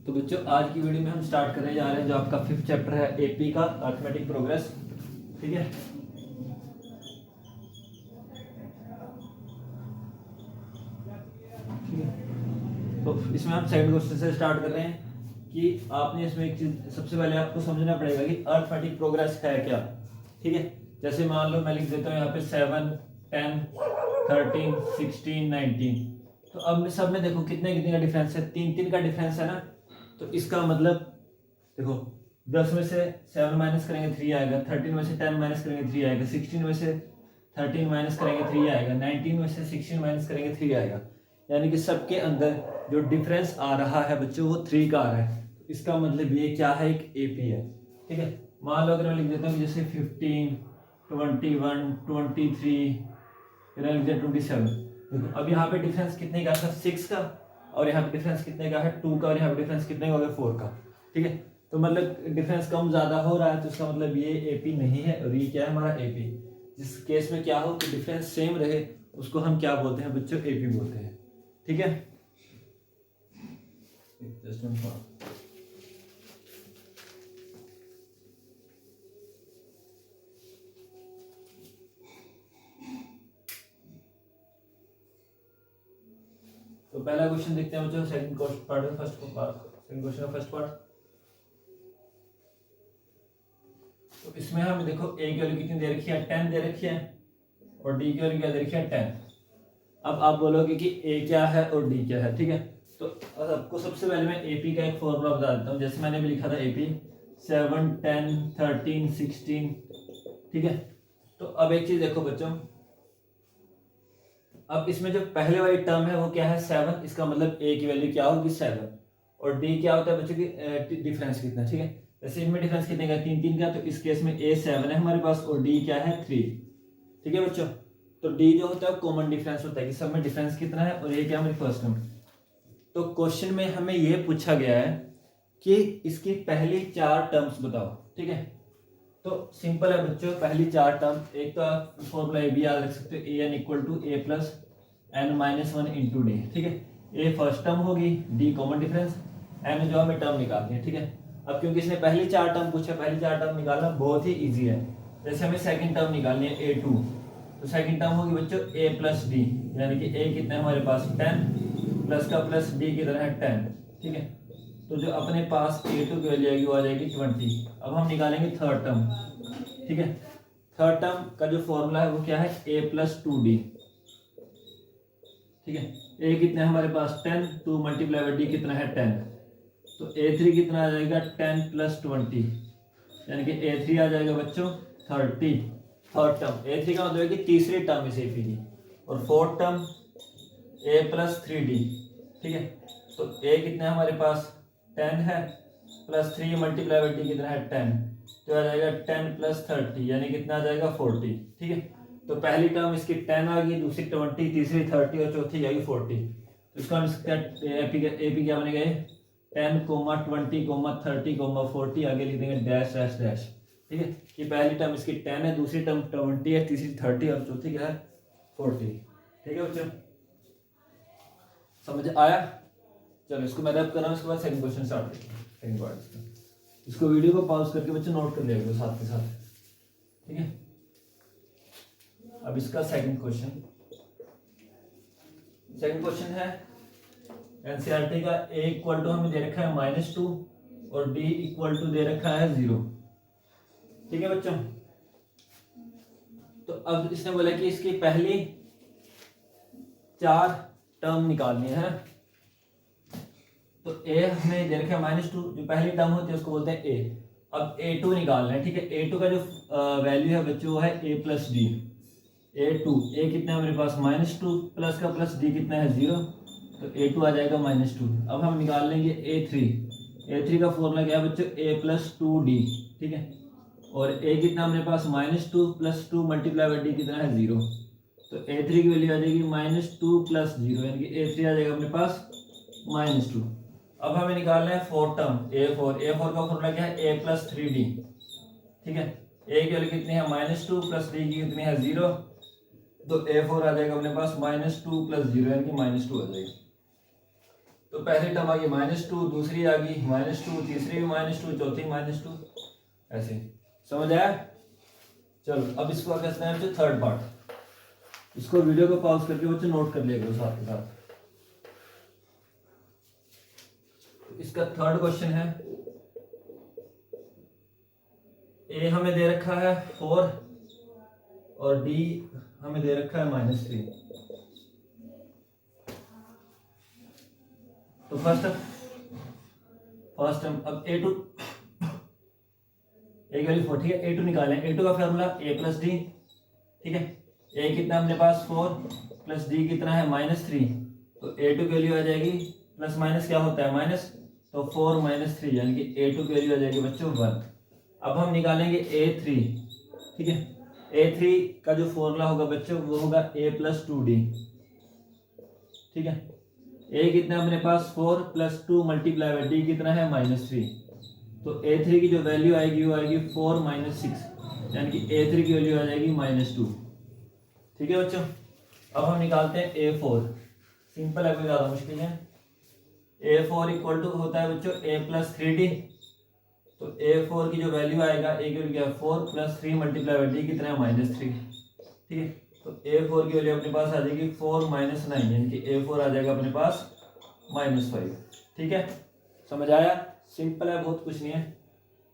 तो बच्चों आज की वीडियो में हम स्टार्ट करने जा रहे हैं जो आपका 5th चैप्टर है एपी का अरिथमेटिक प्रोग्रेस। ठीक है, तो इसमें हम सेकंड क्वेश्चन से स्टार्ट कर रहे हैं कि आपने इसमें एक चीज सबसे पहले आपको समझना पड़ेगा कि अरिथमेटिक प्रोग्रेस है क्या। ठीक है, जैसे मान लो मैं लिख देता हूँ यहाँ पे 7, 10, 13, 16, 19। तो अब सब में देखो कितने कितने का डिफरेंस है, 3 का डिफरेंस है ना। तो इसका मतलब देखो 10 में से 7 माइनस करेंगे 3 आएगा, 13 में से 10 माइनस करेंगे 3 आएगा, 16 में से 13 माइनस करेंगे 3 आएगा, 19 में से 16 माइनस करेंगे 3 आएगा। यानी कि सबके अंदर जो डिफरेंस आ रहा है बच्चों वो 3 का आ रहा है। तो इसका मतलब ये क्या है, एक एपी है। ठीक है, मान लो अगर मैं लिख देता हूँ जैसे 15, 21, 23, फिर लिख दिया 27। देखो अब यहाँ पे डिफरेंस कितने का था, 6 का, और यहाँ पे डिफरेंस कितने का है, 2 का, और यहाँ पे डिफरेंस कितने का हो गया, 4 का। ठीक है, तो मतलब डिफरेंस कम ज्यादा हो रहा है तो इसका मतलब ये एपी नहीं है और ये क्या है, हमारा एपी। जिस केस में क्या हो कि डिफरेंस सेम रहे उसको हम क्या बोलते हैं बच्चों, एपी बोलते हैं। ठीक है, तो पहला क्वेश्चन देखते हैं बच्चों, सेकंड क्वेश्चन पार्ट में, फर्स्ट पार्ट, सेकंड क्वेश्चन का फर्स्ट पार्ट। तो इसमें हम देखो ए की वैल्यू कितनी दे रखी है, 10 दे रखी है, और डी की वैल्यू क्या दे रखी है, 10। अब आप बोलोगे कि ए क्या है और डी क्या है। ठीक है, तो आपको सबसे पहले मैं एपी का एक फॉर्मूला बता देता हूँ। जैसे मैंने भी लिखा था एपी 7, 10, 13, 16। ठीक है, तो अब एक चीज देखो बच्चों, अब इसमें जो पहले वाली टर्म है वो क्या है, 7। इसका मतलब ए की वैल्यू क्या होगी, 7। और डी क्या होता है बच्चों की डिफरेंस कितना। ठीक है, जैसे इनमें डिफरेंस कितने का, 3 का, तो इस केस में ए 7 है हमारे पास और डी क्या है, 3। ठीक है बच्चों, तो डी जो होता है कॉमन डिफरेंस होता है कि सब में डिफरेंस कितना है, और ये क्या हमारी फर्स्ट टर्म। तो क्वेश्चन में हमें ये पूछा गया है कि इसकी पहली 4 टर्म्स बताओ। ठीक है, तो सिंपल है बच्चों, पहली 4 टर्म, एक तो फॉर्मूला ए भी याद रख सकते हो, a n equal to a plus n minus 1 into d. ठीक है, ए फर्स्ट टर्म होगी, डी कॉमन डिफरेंस, एन जो हमें टर्म निकालनी है। ठीक है, अब क्योंकि इसने पहली 4 टर्म पूछा, पहली 4 टर्म निकालना बहुत ही ईजी है। जैसे हमें सेकंड टर्म निकालनी है A2, तो सेकंड टर्म होगी बच्चों a प्लस डी, यानी कि a कितना है हमारे पास 10, प्लस का प्लस d कितना है 10। ठीक है, तो जो अपने पास A2 की वैल्यू आएगी वो आ जाएगी 20। अब हम निकालेंगे थर्ड टर्म। ठीक है, थर्ड टर्म का जो फॉर्मूला है वो क्या है, a प्लस 2d। ठीक है, a कितना है हमारे पास 10, 2 मल्टीप्लाई बाई d कितना है 10, तो A3 कितना आ जाएगा 10 प्लस 20, यानी कि A3 आ जाएगा बच्चों 30। थर्ड टर्म A3 का मतलब है कि तीसरी टर्म इस एपी की, और fourth term A plus 3D। ठीक है, तो A कितना है हमारे पास 10 है, प्लस 3 मल्टीप्लाई बाई डी कितना है 10, तो आ जाएगा 10 प्लस 30, यानी कितना आ जाएगा 40। ठीक है, तो पहली टर्म इसकी 10 आ गई, दूसरी 20, तीसरी 30 और चौथी आएगी 40। तो इसका एपी क्या बनेगा, 10, 20, 30, 40, आगे लिख देंगे डैश डैश डैश। ठीक है, कि पहली टर्म इसकी 10 है, दूसरी टर्म 20 है, तीसरी 30 और चौथी क्या है 40। ठीक है बच्चों, समझ आया। चलो इसको मैं रैप कर रहा हूँ, इसके बाद सेकंड क्वेश्चन स्टार्ट करते हैं, सेकंड पार्ट इसका। इसको वीडियो को पॉज करके बच्चे नोट कर लिया साथ के साथ। ठीक है, अब इसका सेकंड क्वेश्चन, सेकंड क्वेश्चन है एनसीईआरटी का, a इक्वल टू हमें दे रखा है -2 और d इक्वल टू दे रखा है 0। ठीक है बच्चों, तो अब इसने बोला कि इसकी पहली 4 टर्म निकालनी है। तो a हमें दे रखा है -2, जो पहली टर्म होती है उसको बोलते हैं a। अब A2 निकालना है। ठीक है, A2 का जो वैल्यू है बच्चों वो है a plus D. A2 a कितना है हमारे पास -2, प्लस का प्लस d कितना है 0, तो A2 आ जाएगा -2। अब हम निकाल लेंगे A3 का फॉर्मूला क्या है बच्चों, a प्लस 2d। ठीक है, और a कितना हमारे पास -2 प्लस 2 मल्टीप्लाई बाई डी कितना है 0, तो A3 की वैल्यू आ जाएगी -2 प्लस 0, यानी कि A3 आ जाएगा अपने पास -2। अब हमें निकालना है फोर्थ टर्म A4 का फॉर्मूला क्या है, a प्लस 3d। ठीक है, a की वैल्यू कितनी है -2 प्लस d की कितनी है 0, तो A4 आ जाएगा अपने पास -2 प्लस 0, यानी कि -2 आ जाएगा। तो पहली टर्म आ गई -2, दूसरी आ गई -2, तीसरी भी -2, चौथी -2, ऐसे। समझ आया? चलो अब इसको आगे करते हैं बच्चों थर्ड पार्ट। इसको वीडियो को पॉज करके बच्चों नोट कर लिया करो साथ के साथ। इसका थर्ड क्वेश्चन है, ए हमें दे रखा है 4 और डी हमें दे रखा है -3। तो फर्स्ट हम अब A2 ए की वैल्यू 4, ठीक है। A2 निकालें। A2 का फॉर्मूला A प्लस डी, ठीक है। A कितना अपने पास 4 प्लस डी कितना है -3, तो A2 की वैल्यू आ जाएगी प्लस माइनस क्या होता है माइनस, तो 4 - 3 यानी कि A2 की वैल्यू आ जाएगी बच्चों 1। अब हम निकालेंगे A3, ठीक है। A3 का जो फॉर्मूला होगा बच्चों वो होगा A प्लस 2D, ठीक है। A कितना अपने पास 4 प्लस 2 मल्टीप्लाई बाय D कितना है -3, तो A3 की जो वैल्यू आएगी वो आएगी 4 - 6 यानी कि A3 की वैल्यू आ जाएगी -2, ठीक है बच्चों। अब हम निकालते हैं A4। सिंपल है, कोई ज़्यादा मुश्किल है। A4 इक्वल टू होता है बच्चों A प्लस 3D, तो A4 की जो वैल्यू आएगा A की वैल्यू क्या है 4 प्लस 3 मल्टीप्लाई बाय D कितना है -3, ठीक है। तो A4 की वैल्यू अपने पास आ जाएगी 4 - 9 यानी कि A4 आ जाएगा अपने पास -5, ठीक है। समझ आया? सिंपल है, बहुत कुछ नहीं है।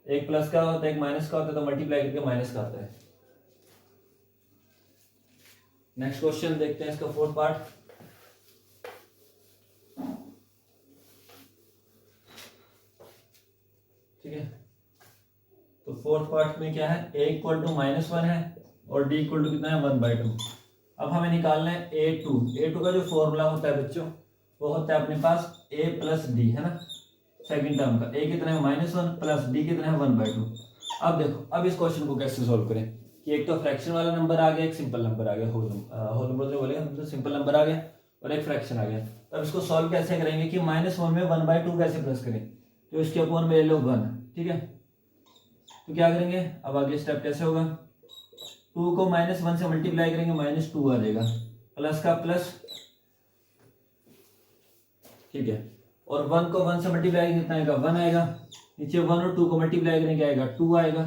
एक प्लस का होता है एक माइनस का होता है, तो मल्टीप्लाई करके माइनस का आता है। नेक्स्ट क्वेश्चन देखते हैं इसका फोर्थ पार्ट। ठीक है, तो फोर्थ पार्ट में क्या है, a इक्वल टू -1 है और d इक्वल टू कितना है 1/2। अब हमें निकालना है A2 का जो फॉर्मूला होता है बच्चों वो होता है अपने पास a प्लस डी, है ना। सेकंड टर्म का a कितना है -1 प्लस d कितना है 1/2। अब देखो, अब इस क्वेश्चन को कैसे सॉल्व करें कि एक तो फ्रैक्शन वाला नंबर आ गया, एक सिंपल नंबर आ गया, होल नंबर तो बोलेगा, मतलब सिंपल नंबर आ गया और एक फ्रैक्शन आ गया। तो अब इसको सॉल्व कैसे करेंगे कि -1 में 1/2 कैसे प्लस करें, तो इसके अपॉन में ले लो 1, ठीक है। तो क्या करेंगे, अब आगे स्टेप कैसे होगा, 2 को -1 से मल्टीप्लाई करेंगे -2 आ जाएगा, प्लस का प्लस, ठीक है। और 1 को 1 से मल्टीप्लाई कितना आएगा 1 आएगा, नीचे 1 और 2 को मल्टीप्लाई करेंगे आएगा 2 आएगा,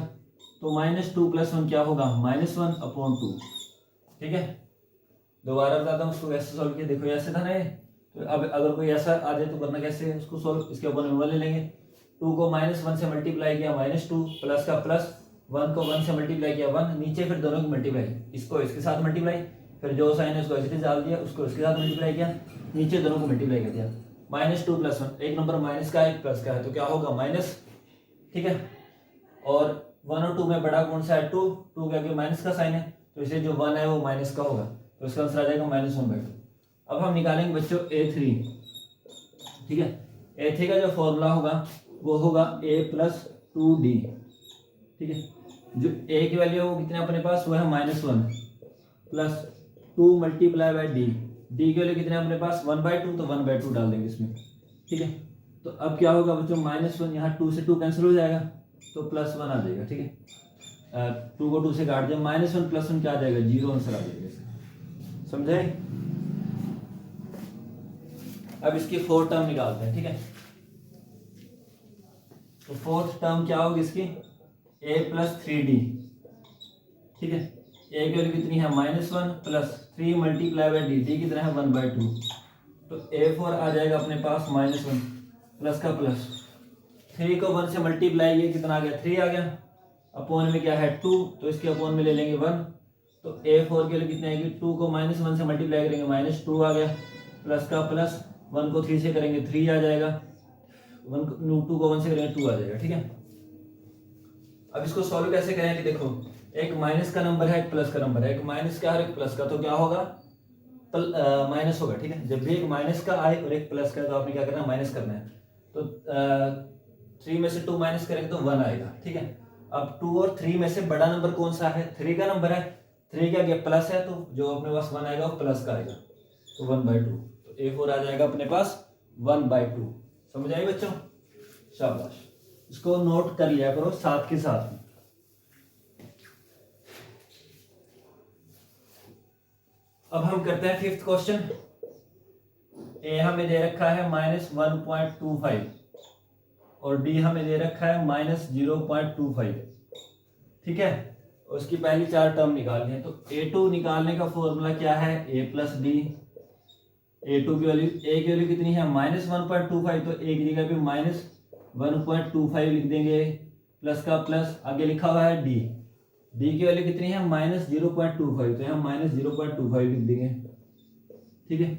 तो -2 + 1 क्या होगा -1/2, ठीक है। दोबारा बताता हूँ उसको कैसे सॉल्व किया। देखो ऐसे था ना ये, तो अब अगर कोई ऐसा आ जाए तो करना कैसे है उसको सॉल्व, इसके ऊपर में 1 ले लेंगे, 2 को -1 से मल्टीप्लाई किया -2, प्लस का प्लस, 1 को 1 से मल्टीप्लाई किया 1, नीचे फिर दोनों की मल्टीप्लाई, इसको इसके साथ मल्टीप्लाई, फिर जो साइन है उसको ऐसे डाल दिया, उसको इसके साथ मल्टीप्लाई किया, नीचे दोनों को मल्टीप्लाई कर दिया, -2 + 1, एक नंबर माइनस का है एक प्लस का है, तो क्या होगा माइनस, ठीक है। और 1 और 2 में बड़ा कौन सा है 2 क्या कि माइनस का साइन है, तो इसलिए जो 1 है वो माइनस का होगा, तो इसका आंसर आ जाएगा -1/2। अब हम निकालेंगे बच्चों A3, ठीक है। A3 का जो फॉर्मूला होगा वो होगा A + 2D, ठीक है। जो A की वैल्यू है कितने अपने पास वो है -1 plus 2 multiply by D, D की वैल्यू कितने अपने पास 1/2, तो 1/2 डाल देंगे इसमें, ठीक है। तो अब क्या होगा बच्चों -1, यहाँ 2 से 2 कैंसिल हो जाएगा तो +1 आ जाएगा, ठीक है। 2 को 2 से काट दिया, -1 + 1 क्या आ जाएगा 0 आंसर आ जाएगा, समझे। अब इसकी फोर्थ टर्म निकालते हैं, ठीक है। तो फोर्थ टर्म क्या होगी इसकी A + 3D, ठीक है। A की वैल्यू कितनी है -1 प्लस 3 मल्टीप्लाई बाय D कितना है 1/2, तो A4 आ जाएगा अपने पास -1 प्लस का प्लस, 3 को 1 से मल्टीप्लाई किया कितना आ गया 3 आ गया, अपॉन में क्या है 2, तो इसके अपॉन में ले लेंगे 1, तो A4 के लिए कितने आएगी 2 को -1 से मल्टीप्लाई करेंगे -2 आ गया, प्लस का प्लस, 1 को 3 से करेंगे 3 आ जाएगा, 2 को 1 से करेंगे 2 आ जाएगा, ठीक है। अब इसको सॉल्व कैसे करें कि देखो एक माइनस का नंबर है एक प्लस का नंबर है, एक माइनस का और एक प्लस का, तो क्या होगा माइनस होगा, ठीक है। जब भी एक माइनस का आए और एक प्लस का तो आपने क्या करना है माइनस करना है, तो 3 में से 2 माइनस करेंगे तो 1 आएगा, ठीक है। अब 2 और 3 में से बड़ा नंबर कौन सा है 3 का नंबर है, 3 क्या प्लस है, तो जो अपने पास 1 आएगा वो प्लस का आएगा, तो 1/2, तो A4 आ जाएगा अपने पास 1/2। समझ आई बच्चों, शाबाश। इसको नोट कर लिया करो साथ के साथ। अब हम करते हैं फिफ्थ क्वेश्चन। ए हमें दे रखा है -1.25 और डी हमें दे रखा है -0.25। ठीक है, उसकी पहली 4 टर्म निकालनी है। तो A2 निकालने का फॉर्मूला क्या है, A प्लस डी। A2 की वैल्यू, A की वैल्यू कितनी है -1.25, तो A की जगह पे -1.25 लिख देंगे, प्लस का प्लस, आगे लिखा हुआ है डी। डी की वैल्यू कितनी है -0.25, तो यहाँ -0.25 लिख देंगे। ठीक है,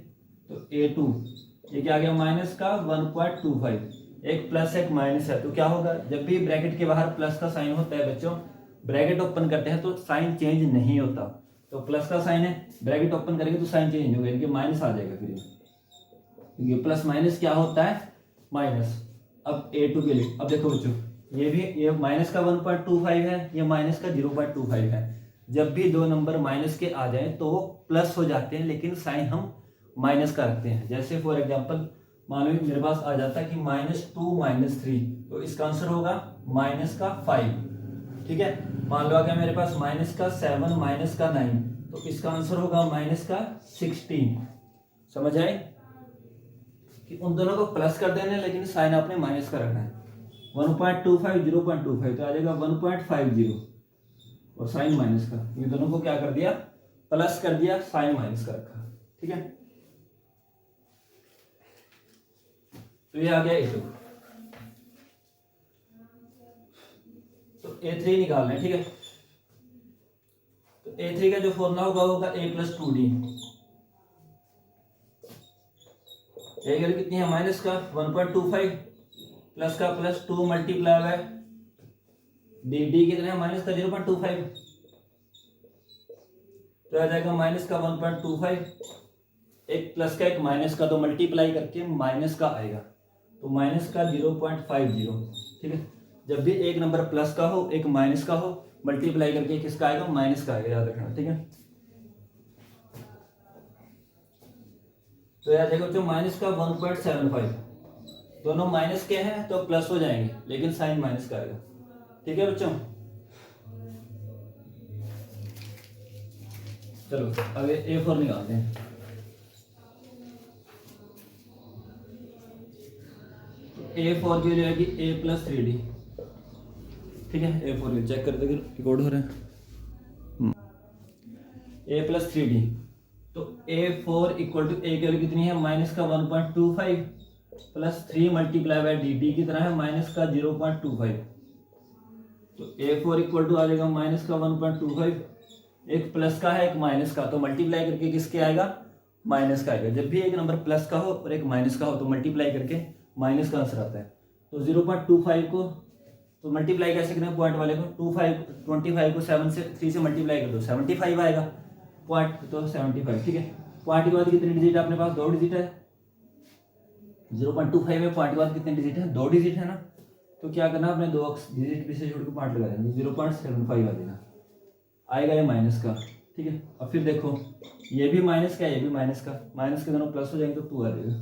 तो A2 ये क्या आ गया माइनस का 1.25, एक प्लस एक माइनस है, तो क्या होगा, जब भी ब्रैकेट के बाहर प्लस का साइन होता है बच्चों, ब्रैकेट ओपन करते हैं तो साइन चेंज नहीं होता। तो प्लस का साइन है, ब्रैकेट ओपन करेंगे तो साइन चेंज होगा, इनके माइनस आ जाएगा फिर, क्योंकि प्लस माइनस क्या होता है, माइनस। अब A2 के लिए अब देखो बच्चों, ये माइनस का 1.25 है, ये माइनस का 0.25 है। जब भी दो नंबर माइनस के आ जाए तो वो प्लस हो जाते हैं, लेकिन साइन हम माइनस का रखते हैं। जैसे फॉर एग्जांपल मान लो मेरे पास आ जाता है कि -2 -3, तो इसका आंसर होगा माइनस का 5। ठीक है, मान लो आ गया मेरे पास माइनस का 7 माइनस का 9, तो इसका आंसर होगा माइनस का 16। समझ आए कि उन दोनों को प्लस कर देना है, लेकिन साइन आपने माइनस का रखना है। 1.25 0.25 तो आ जाएगा 1.50 और साइन माइनस का, ये दोनों को क्या कर दिया, प्लस कर दिया, साइन माइनस का रखा। ठीक है, तो ये आ गया A2। तो A3 निकालना है। ठीक है, तो A3 का जो फॉर्मूला होगा A प्लस 2D। A की कितनी है माइनस का 1.25, प्लस का प्लस 2 मल्टीप्लाई बाय डी कितना है माइनस का 0.25, तो आ जाएगा माइनस का 1.25, एक प्लस का एक माइनस का, तो मल्टीप्लाई करके माइनस का आएगा, तो माइनस का 0.50। ठीक है, जब भी एक नंबर प्लस का हो एक माइनस का हो, मल्टीप्लाई करके किसका आएगा, माइनस का आएगा, याद रखना। ठीक है, तो याद रखो बच्चों माइनस का 1.75, दोनों माइनस के हैं तो प्लस हो जाएंगे, लेकिन साइन माइनस का आएगा। ठीक है बच्चों, चलो अभी A4 निकालते हैं। A4 की वैल्यू आएगी A प्लस 3D। ठीक है, A4 चेक करते कि रिकॉर्ड हो रहे हैं। A प्लस 3D, तो A4 इक्वल टू A की वैल्यू कितनी है माइनस का 1.25 प्लस 3 मल्टीप्लाई बाय डी की तरह है माइनस का 0.25, तो A4 इक्वल टू आ जाएगा माइनस का 1.25, एक प्लस का है एक माइनस का, तो मल्टीप्लाई करके किसके आएगा, माइनस का आएगा। जब भी एक नंबर प्लस का हो और एक माइनस का हो तो मल्टीप्लाई करके माइनस का आंसर आता है। तो 0.25 को तो मल्टीप्लाई कैसे करें, पॉइंट वाले को 25 को 7 से 3 से मल्टीप्लाई कर दो, 75 आएगा पॉइंट, तो 75। ठीक है, पॉइंट के बाद कितने डिजिट है अपने पास, 2 डिजिट है। 0.25 में पॉइंट के बाद कितने डिजिट है, 2 डिजिट है ना, तो क्या करना अपने 2 डिजिट पीछे छोड़ के पॉइंट लगा देना, 0.75 आ जाएगा, आएगा ये माइनस का। ठीक है, अब फिर देखो ये भी माइनस का, ये भी माइनस का, माइनस के दोनों प्लस हो जाएंगे तो 2 आ जाएगा,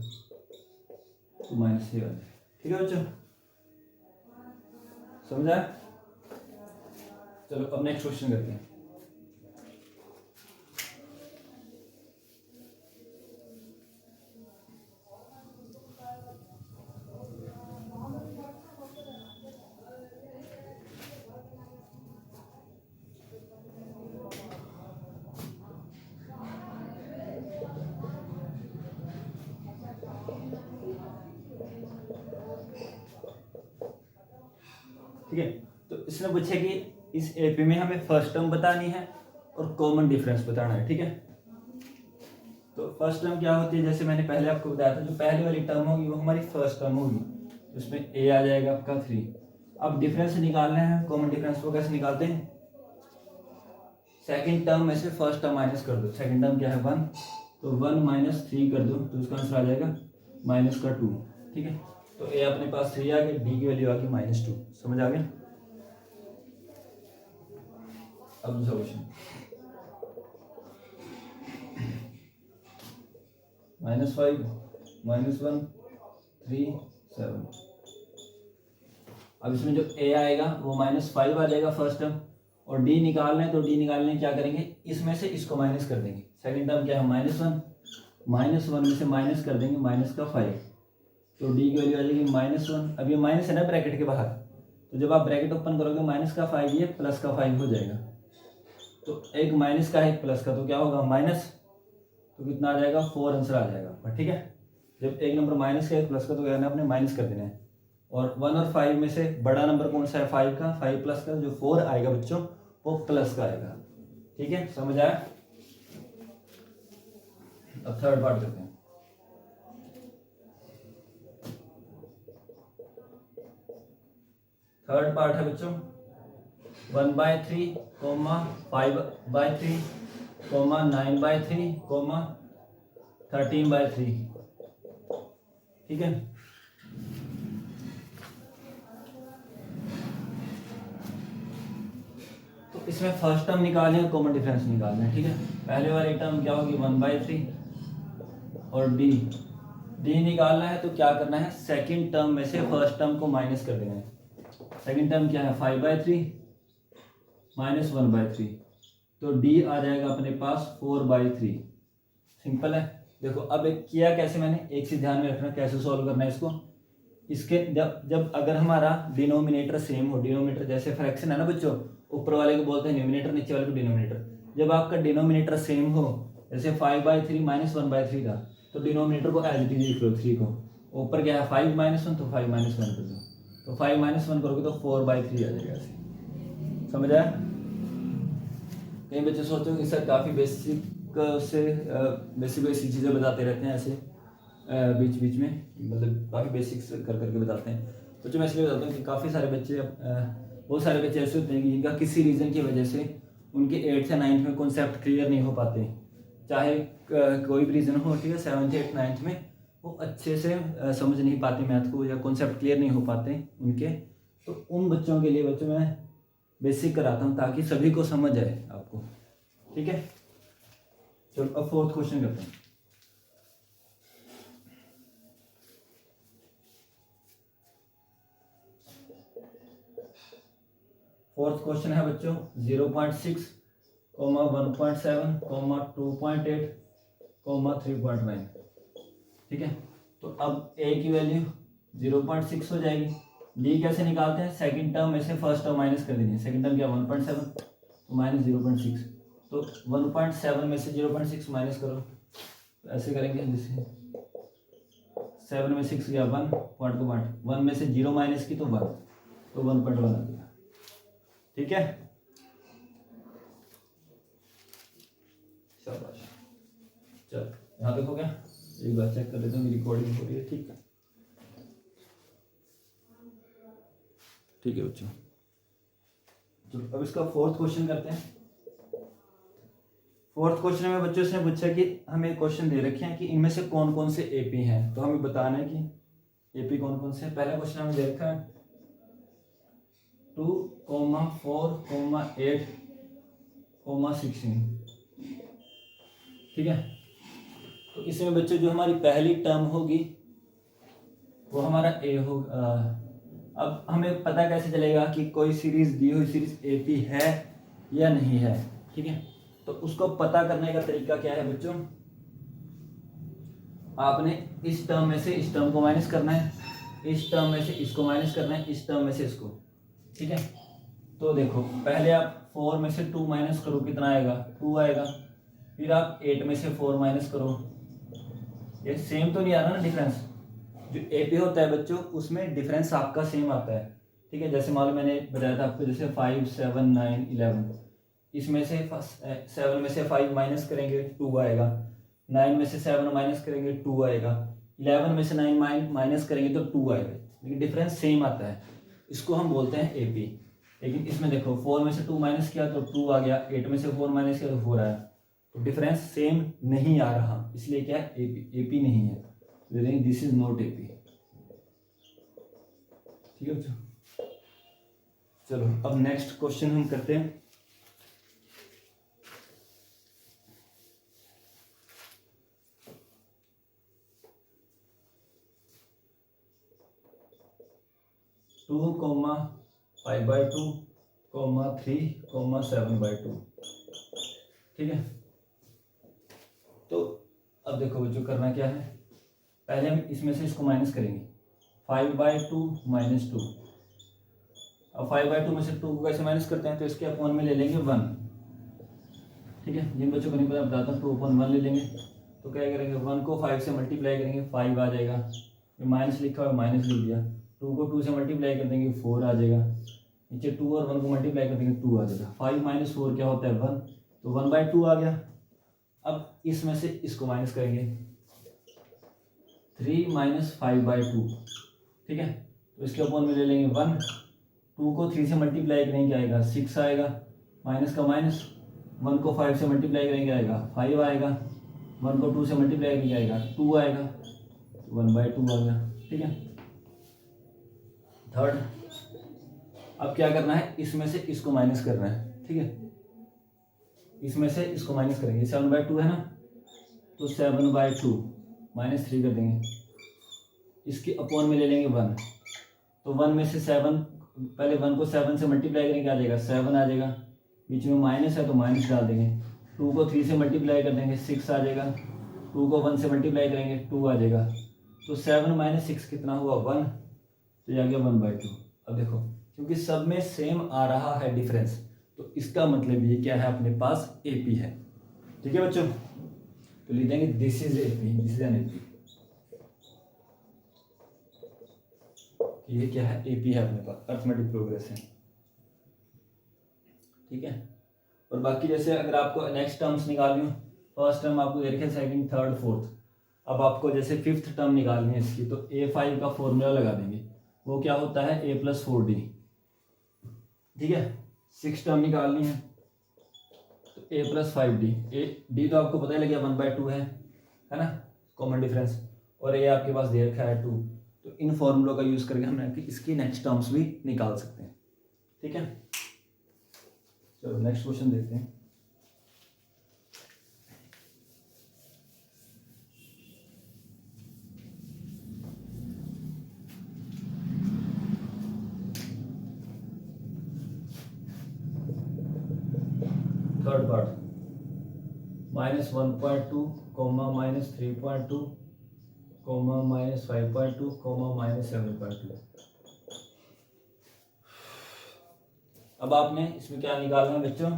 तो माइनस 3 आ जाएगा। ठीक है बच्चों, समझा? चलो अब नेक्स्ट क्वेश्चन करते हैं। ठीक है, तो इसने पूछा कि इस एपी में हमें फर्स्ट टर्म बतानी है और कॉमन डिफरेंस बताना है। ठीक है, तो फर्स्ट टर्म क्या होती है, जैसे मैंने पहले आपको बताया था, जो पहली वाली टर्म होगी वो हमारी फर्स्ट टर्म होगी, उसमें ए आ जाएगा आपका 3। अब डिफरेंस निकालना है, कॉमन डिफरेंस को कैसे निकालते हैं, सेकंड टर्म में से फर्स्ट टर्म माइनस कर दो, सेकंड टर्म क्या है 1, तो 1 माइनस 3 कर दो, तो उसका आंसर आ जाएगा माइनस का 2। ठीक है, तो ए अपने पास 3 आ गया, डी की वैल्यू आ गई -2। समझ आ गया? अब दूसरा क्वेश्चन, -5 -1 3 7। अब इसमें जो ए आएगा वो -5 आ जाएगा फर्स्ट टर्म, और डी निकालना है, तो डी निकालने क्या करेंगे, इसमें से इसको माइनस कर देंगे। सेकंड टर्म क्या है -1, -1 में से माइनस कर देंगे माइनस का 5, तो डी की वैल्यू आ जाएगी -1। अब ये माइनस है ना ब्रैकेट के बाहर, तो जब आप ब्रैकेट ओपन करोगे माइनस का 5 ये प्लस का 5 हो जाएगा, तो एक माइनस का एक प्लस का, तो क्या होगा माइनस, तो कितना आ जाएगा 4 आंसर आ जाएगा आपका। ठीक है, जब एक नंबर माइनस का एक प्लस का, तो क्या करना है आपने माइनस कर देना है। और 1 और 5 में से बड़ा नंबर कौन सा है 5 का, 5 प्लस का, जो 4 आएगा बच्चों वो प्लस का आएगा। ठीक है, समझ आया। अब थर्ड पार्ट करते हैं। थर्ड पार्ट है बच्चों 1/3, 5/3, 9/3, 13/3। ठीक है, तो इसमें फर्स्ट टर्म निकालना है, कॉमन डिफरेंस निकालना है। ठीक है, पहले वाली टर्म क्या होगी 1/3 और डी निकालना है, तो क्या करना है सेकंड टर्म में से फर्स्ट टर्म को माइनस कर देना है। सेकंड टर्म क्या है 5/3 माइनस 1/3, तो डी आ जाएगा अपने पास 4/3। सिंपल है। देखो अब एक किया कैसे मैंने, एक चीज ध्यान में रखना कैसे सॉल्व करना है इसको। इसके जब अगर हमारा डिनोमिनेटर सेम हो, डिनोमिनेटर जैसे फ्रैक्शन है ना बच्चों, ऊपर वाले को बोलते हैं न्यूमिनेटर, नीचे वाले को डिनोमिनेटर। जब आपका डिनोमिनेटर सेम हो, जैसे 5/3 माइनस 1/3 था, तो डिनोमिनेटर को एज इट इज लिख लो 3 को, ऊपर क्या है 5 - 1, तो 5 - 1 कर दो, तो 5 - 1 करोगे तो 4/3 आ जाएगा ऐसे। समझ आया। कई बच्चे सोचते हो कि सर काफ़ी बेसिक से बेसिक चीज़ें बताते रहते हैं ऐसे बीच बीच में, मतलब काफ़ी बेसिक्स कर करके बताते हैं। बच्चों मैं इसलिए बताता हूँ कि काफ़ी सारे बच्चे बहुत सारे बच्चे ऐसे होते हैं कि जिनका किसी रीज़न की वजह से उनके 8th या 9th में कॉन्सेप्ट क्लियर नहीं हो पाते, चाहे कोई भी रीज़न हो। ठीक है, 7th 8th 9th में वो अच्छे से समझ नहीं पाते मैथ को, या कॉन्सेप्ट क्लियर नहीं हो पाते उनके, तो उन बच्चों के लिए बच्चों मैं बेसिक कराता हूँ ताकि सभी को समझ आए आपको। ठीक है, चलो अब फोर्थ क्वेश्चन करते हैं। फोर्थ क्वेश्चन है बच्चों 0.6, 1.7, 2.8, 3.9। ठीक है, तो अब ए की वैल्यू 0.6 हो जाएगी। डी कैसे निकालते हैं, सेकंड टर्म में से फर्स्ट टर्म माइनस कर देनी है। सेकंड टर्म क्या 1.7, तो माइनस 0.6, तो 1.7 में से 0.6 माइनस करो, तो ऐसे करेंगे जैसे 7 में 6 गया 1 पॉइंट को पॉइंट, 1 में से 0 माइनस की तो 1, तो 1.1 आ गया। ठीक है, शाबाश। चल यहाँ देखो क्या, एक बार चेक कर लेते हैं, मेरी रिकॉर्डिंग हो रही है। ठीक है, ठीक है बच्चों, चलो अब इसका फोर्थ क्वेश्चन करते हैं। फोर्थ क्वेश्चन में बच्चों से पूछा कि हमें क्वेश्चन दे रखे हैं कि इनमें से कौन कौन से एपी हैं, तो हमें बताना है कि एपी कौन कौन से हैं। पहला क्वेश्चन हमें दे रखा है 2, 4, 8, 16। ठीक है, तो इसमें बच्चों जो हमारी पहली टर्म होगी वो हमारा ए होगा। अब हमें पता कैसे चलेगा कि कोई सीरीज दी हुई सीरीज एपी है या नहीं है। ठीक है, तो उसको पता करने का तरीका क्या है बच्चों, आपने इस टर्म में से इस टर्म को माइनस करना है, इस टर्म में से इसको माइनस करना है, इस टर्म में से इसको। ठीक है, तो देखो पहले आप 4 में से 2 माइनस करो, कितना आएगा 2 आएगा। फिर आप 8 में से 4 माइनस करो, ये सेम तो नहीं आ रहा ना डिफरेंस। जो एपी होता है बच्चों उसमें डिफरेंस आपका सेम आता है। ठीक है, जैसे मान लो मैंने बताया था आपको, जैसे 5, 7, 9, 11, इसमें से 7 में से 5 माइनस करेंगे 2 आएगा, 9 में से 7 माइनस करेंगे 2 आएगा, 11 में से 9 माइनस करेंगे तो 2 आएगा, लेकिन डिफरेंस सेम आता है, इसको हम बोलते हैं एपी। लेकिन इसमें देखो 4 में से 2 माइनस किया तो 2 आ गया, 8 में से 4 माइनस किया तो 4 आया, तो डिफरेंस सेम नहीं आ रहा, इसलिए क्या है एपी नहीं है, दिस इज नॉट एपी। ठीक है बच्चों, चलो अब नेक्स्ट क्वेश्चन हम करते हैं। टू, 5/2, 3, 7/2। ठीक है, तो अब देखो बच्चों करना क्या है, पहले हम इसमें से इसको माइनस करेंगे, 5/2 माइनस 2। अब 5/2 में से 2 को कैसे माइनस करते हैं, तो इसके अपॉन में ले लेंगे 1। ठीक है, जिन बच्चों को नहीं पता बताता हूँ, 2/1 ले लेंगे। तो क्या करेंगे, 1 को 5 से मल्टीप्लाई करेंगे 5 आ जाएगा, ये माइनस लिखा हुआ माइनस लिख दिया। 2 को 2 से मल्टीप्लाई कर देंगे 4 आ जाएगा, नीचे 2 और 1 को मल्टीप्लाई कर देंगे 2 आ जाएगा। 5 - 4 क्या होता है 1, तो 1/2 आ गया। अब इसमें से इसको माइनस करेंगे, 3 - 5/2। ठीक है, तो इसके अपॉन में ले लेंगे 1। 2 को 3 से मल्टीप्लाई करेंगे क्या आएगा 6 आएगा, माइनस का माइनस। 1 को 5 से मल्टीप्लाई करेंगे आएगा 5 आएगा, 1 को 2 से मल्टीप्लाई करेंगे आएगा 2 आएगा, 1/2 आ गया। ठीक है, थर्ड, अब क्या करना है, इसमें से इसको माइनस करना है। ठीक है, इसमें से इसको माइनस करेंगे, 7/2 है ना, तो 7/2 -3 कर देंगे, इसके अपॉन में ले लेंगे 1। तो 1 में से 7, पहले 1 को 7 से मल्टीप्लाई करेंगे आ जाएगा 7 आ जाएगा, बीच में माइनस है तो माइनस डाल देंगे। 2 को 3 से मल्टीप्लाई कर देंगे 6 आ जाएगा, 2 को 1 से मल्टीप्लाई करेंगे 2 आ जाएगा। तो 7 - 6 कितना हुआ 1, तो ये आ गया 1/2। अब देखो क्योंकि सब में सेम आ रहा है डिफरेंस, तो इसका मतलब ये क्या है, अपने पास AP है। ठीक है बच्चों, तो लिख देंगे this is AP, this is an AP। ये क्या है, AP है अपने पास, अर्थमेटिक प्रोग्रेस है। ठीक है, और बाकी जैसे अगर आपको नेक्स्ट टर्म्स निकालनी हो, फर्स्ट टर्म आपको दे रखे, सेकंड, थर्ड, फोर्थ। अब आपको जैसे फिफ्थ टर्म निकालनी है इसकी, तो A5 का फॉर्मूला लगा देंगे, वो क्या होता है A+4D। ठीक है, सिक्स टर्म निकालनी है तो A+5D। D तो आपको पता ही लग गया 1/2 है ना, कॉमन डिफरेंस, और A आपके पास दे रखा है 2। तो इन फॉर्मूलों का यूज करके हम इसकी नेक्स्ट टर्म्स भी निकाल सकते हैं। ठीक है, चलो नेक्स्ट क्वेश्चन देखते हैं। Third part, -1.2, -3.2, -5.2, -7.2। अब आपने इसमें क्या निकालना है बच्चों,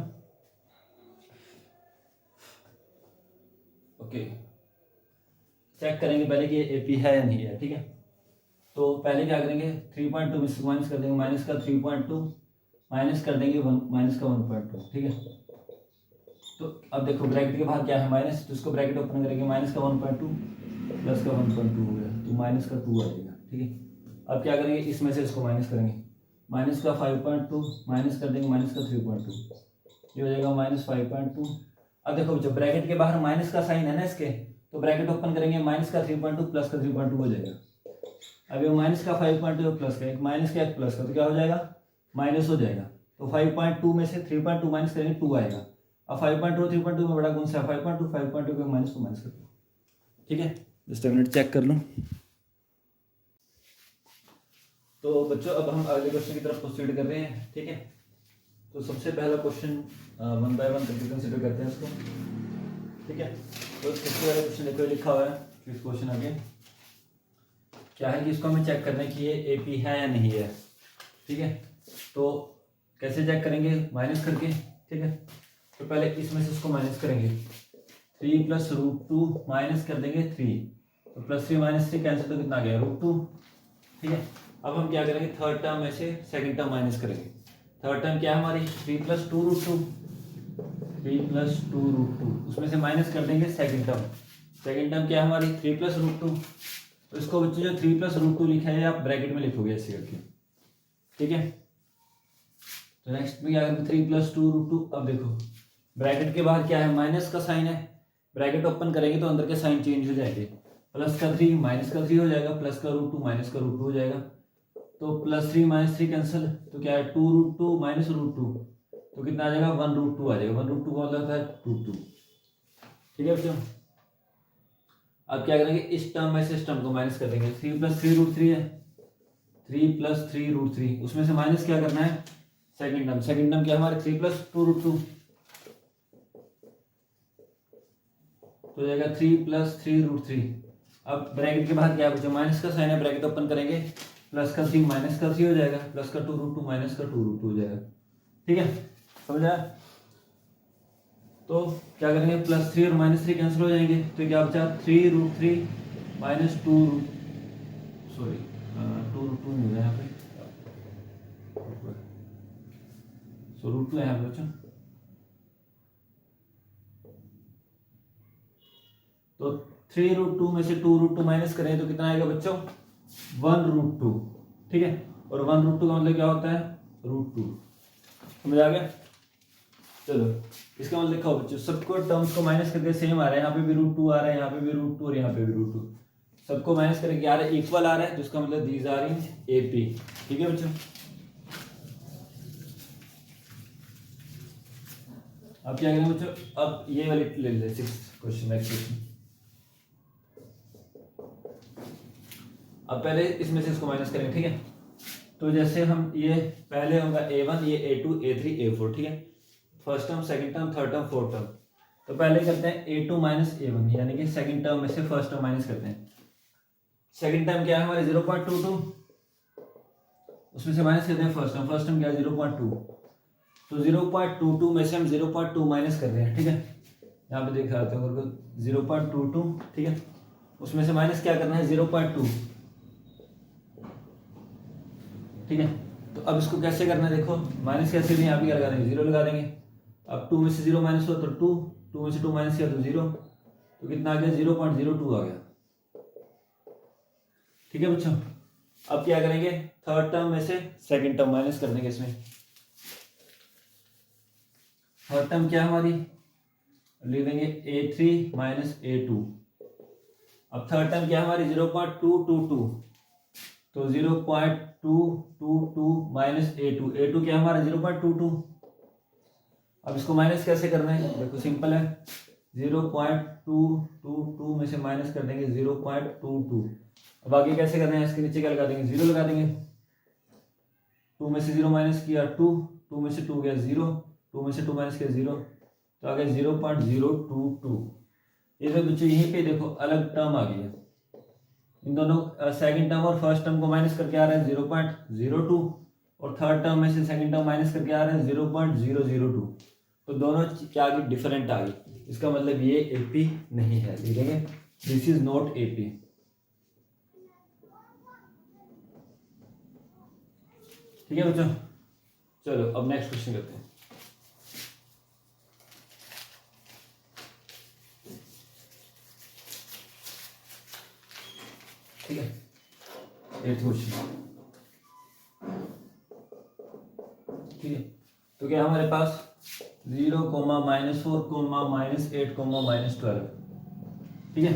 ओके, चेक करेंगे पहले कि ये AP है या नहीं है। ठीक है, तो पहले क्या करेंगे, 3.2 में से माइनस कर देंगे, माइनस का 3.2 माइनस कर देंगे 1, माइनस का 1.2। ठीक है, तो अब देखो ब्रैकेट के बाहर क्या है माइनस, तो इसको ब्रैकेट ओपन करेंगे, माइनस का 1.2 प्लस का 1.2 हो गया, तो माइनस का 2 आ जाएगा। ठीक है, अब क्या करेंगे, इसमें से इसको माइनस करेंगे, माइनस का 5.2 माइनस कर देंगे माइनस का 3.2, ये हो जाएगा -5.2। अब देखो जब ब्रैकेट के बाहर माइनस का साइन है ना इसके, तो ब्रैकेट ओपन करेंगे, माइनस का 3.2 प्लस का 3.2 हो जाएगा। अब ये माइनस का 5.2 प्लस का, एक माइनस का एक प्लस का, तो क्या हो जाएगा माइनस हो जाएगा। तो 5.2 में से 3.2 माइनस करेंगे 2 आएगा। अब 5.2 3.2 में बड़ा कौन सा है, 5.2 के माइनस को माइनस कर दो। ठीक है, जस्ट एक मिनट चेक कर लूँ। तो बच्चों अब हम अगले क्वेश्चन की तरफ प्रोसीड कर रहे हैं। ठीक है, तो सबसे पहला क्वेश्चन 1 बाय 1 करके कंसिडर करते हैं उसको। ठीक है, तो सबसे पहला क्वेश्चन देखो लिखा हुआ है, इस क्वेश्चन आगे क्या है कि इसको हमें चेक करना है कि ये AP है या नहीं है। ठीक है, तो कैसे चेक करेंगे, माइनस करके। ठीक है, तो पहले इसमें से इसको माइनस करेंगे, 3 + √2 माइनस कर देंगे 3, तो +3 - 3 कैंसिल, तो कितना आ गया √2। ठीक है, अब हम क्या करेंगे, थर्ड टर्म में से सेकंड टर्म माइनस करेंगे। थर्ड टर्म क्या है हमारी 3 + 2 √2, 3 + 2 √2, उसमें से माइनस कर देंगे सेकंड टर्म। सेकंड टर्म क्या है हमारी 3 + √2, तो इसको बच्चों जो 3 + √2 लिखा है आप ब्रैकेट में लिखोगे ऐसे करके। ठीक है, तो नेक्स्ट में क्या करेंगे, 3 + 2 √2। अब देखो ब्रैकेट के बाहर क्या है, माइनस का साइन है, ब्रैकेट ओपन करेंगे तो अंदर के साइन चेंज हो जाएंगे, प्लस का 3 माइनस का 3 हो जाएगा, प्लस का √2 माइनस का √2 हो जाएगा। तो +3 - 3 कैंसिल, तो क्या है 2 √2 माइनस √2, तो कितना आ जाएगा 1 √2 आ जाएगा। 1 √2 का मतलब होता है √2। ठीक है बच्चों, अब क्या करेंगे, इस टर्म में से इस टर्म को माइनस कर देंगे। 3 + 3 √3 है, 3 + 3 √3, उसमें से माइनस क्या करना है सेकंड टर्म। सेकंड टर्म क्या हमारे 3 + 2 √2, तो हो जाएगा 3 + 3√3। अब ब्रैकेट के बाहर क्या बचा, माइनस का साइन है, ब्रैकेट ओपन करेंगे, प्लस का 3 माइनस का 3 हो जाएगा, प्लस का 2√2 माइनस का 2√2 हो जाएगा। ठीक है, समझ आया? तो क्या करेंगे, +3 और -3 कैंसिल हो जाएंगे, तो क्या बचा 3√3 माइनस 2√2 नहीं है यहाँ पे, सो √2 है यहाँ पे बच्चों। तो 3√2 में से 2√2 माइनस करें तो कितना आएगा बच्चों, 1√2। ठीक है, और 1√2 का मतलब क्या होता है, √2। समझ आ गया? चलो इसका मतलब लिखा हो बच्चों, सबको टर्म्स को माइनस करके सेम आ रहा है, यहाँ पे भी √2 आ रहा है, यहाँ पे भी √2 और यहाँ पे भी √2, सबको माइनस करके क्या आ रहा है, इक्वल आ रहा है, जिसका मतलब दीज आर इन AP। ठीक है बच्चों, अब क्या करेंगे बच्चों, अब ये वाली ले ले 6th क्वेश्चन, नेक्स्ट क्वेश्चन। अब पहले इसमें से इसको माइनस करेंगे। ठीक है, तो जैसे हम ये पहले होगा A1, ये A2, A3, A4। ठीक है, first term, second term, third term, fourth term. तो पहले करते हैं A2 माइनस A1, यानी कि सेकंड टर्म में से फर्स्ट टर्म माइनस करते हैं। सेकंड टर्म क्या है हमारे 0.22, उसमें से माइनस करते हैं फर्स्ट टर्म क्या है 0.2, तो 0.22 में से हम 0.2 माइनस कर रहे हैं। ठीक है, यहाँ पे देख रहे हैं 0.22। ठीक है, उसमें से माइनस क्या करना है 0.2। ठीक है, तो अब इसको कैसे करना है, देखो माइनस कैसे भी यहाँ पे क्या लगा देंगे, 0 लगा देंगे। अब 2 में से 0 माइनस हो तो 2 में से 2 माइनस किया तो 0, तो कितना आ गया 0.02 आ गया। ठीक है बच्चों, अब क्या करेंगे, थर्ड टर्म में से सेकंड टर्म माइनस कर देंगे। इसमें थर्ड टर्म क्या हमारी, लिख देंगे A3 माइनस A2। अब थर्ड टर्म क्या हमारी 0.222, तो 0.222 माइनस A2 क्या हमारा 0.22। अब इसको माइनस कैसे करना है, देखो सिंपल है, 0.222 में से माइनस कर देंगे 0.22। अब आगे कैसे करना है, इसके नीचे क्या लगा देंगे, 0 लगा देंगे। 2 में से 0 माइनस किया 2 में से 2 गया 0, 2 में से 2 माइनस किया 0, तो आ गया 0.022। ये तो बच्चों यहीं पे देखो अलग टर्म आ गई है, इन दोनों सेकंड टर्म और फर्स्ट टर्म को माइनस करके आ रहा है 0.02, और थर्ड टर्म में से सेकंड टर्म माइनस करके आ रहा है 0.002। तो दोनों क्या आ गई, डिफरेंट आ गई। इसका मतलब ये AP नहीं है, लिखेंगे दिस इज नॉट AP। ठीक है बच्चों, चलो अब नेक्स्ट क्वेश्चन करते हैं। ठीक है, 8th क्वेश्चन। ठीक है, तो क्या हमारे पास 0, -4, -8, -12। ठीक है,